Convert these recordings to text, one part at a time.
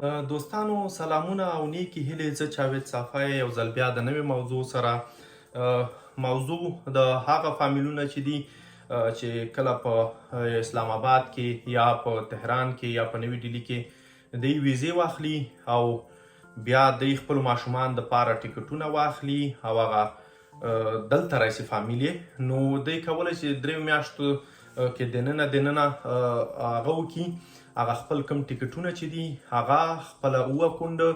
دوستانو سلامونه او نیکی هیلې. زه جاوید صافی یو ځل بیا د نوې موضوع سره موضوع د هغه فامیلونه چې دي چې کله په اسلام آباد کې یا په تهران کې یا په نوې ډیلي کې دوی ویزې واخلي او بیا دوی خپلو ماشومان دپاره ټیکټونه واخلي او هغه دلته راشي فامیل یې، نو دوی کولی شي 3 میاشتو کې دننه هغه وکړي، هغه خپل کم ټیکټونه چې دي هغه خپله کونډه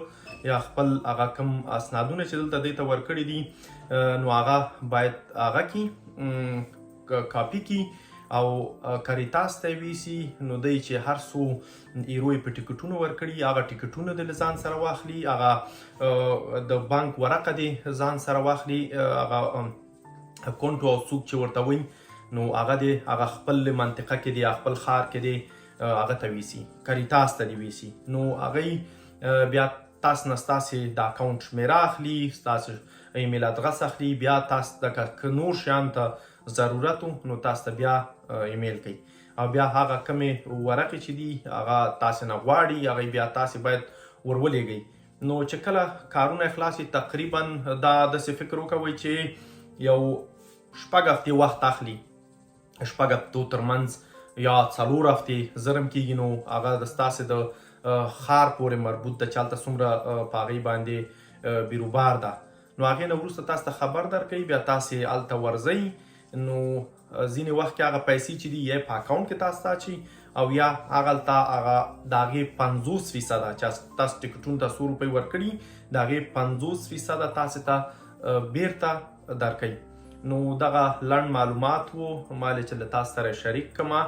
یا خپل هغه کم اسنادونه چې دلته دوی ته ورکړي دي نو هغه باید هغه کړي، کاپي کړي او کاریتاس ته یې ویسي. نو دوی چې هر څو ایرو یې په ټیکټونو ورکړي هغه ټیکټونه د ځان سره واخلي، هغه د بانک ورقه دې ځان سره واخلي، هغه اکونټ او څوک چې ورته وایي نو هغه دې هغه خپل منطقه کې دی خپل ښار کې دی هغه ته ویسي، کاریتاس ته دې ویسي. نو هغوی بیا تاسو نه ستاسې د اکاونټ شمیره اخلي، ستاسو ایمیل ادرس اخلي، بیا تاسو ته که نور شیان ته ضرورت نو تاسو ته بیا ایمیل کوي او بیا هغه کمې ورقې چې دي هغه تاسې نه غواړي هغه بیا تاسې باید ورولېږئ. نو چې کله کارونه خلاص تقریبا دا داسې فکر وکوئ چې یو 6 هفتې وخت اخلي، 6 هفتو ترمنځ یا 4 هفتې زرم کېږي، نو هغه د ستاسې د ښار پورې مربوط ده چې هلته څومره په هغې باندې بیروبار ده. نو هغې نه وروسته تاسو ته خبر درکوي، بیا تاسې هلته ورځئ. نو ځینې وخت کې هغه پیسې چې دي یا په اکاونټ کې تاسو ته اچوي او یا هغلته هغه د هغې 50% چې تاسو ټیکټونو ته 100 روپۍ ورکړي د هغې 50% تاسې ته بیرته درکوي. نو دغه لنډ معلومات و ما چې له تاسو سره شریک کړمه.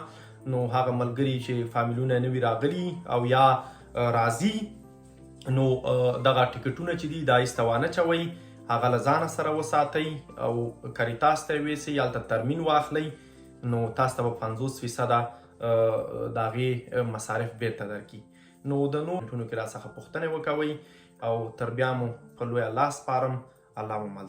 نو هغه ملګري چې فامیلونه نوي راغلي او یا راځي نو دغه ټیکټونه چې دي دا ایسته وانه چوئ، هغه له ځانه سره وساتئ او کاریتاس ته یې ویسئ، هلته ترمین واخلئ، نو تاسو ته به 50% د هغې مصارف بیرته درکړي. نو د نورو ټونو کې راڅخه پوښتنې وکوئ او تر بیا مو په لویه الله سپارم. الله مو مل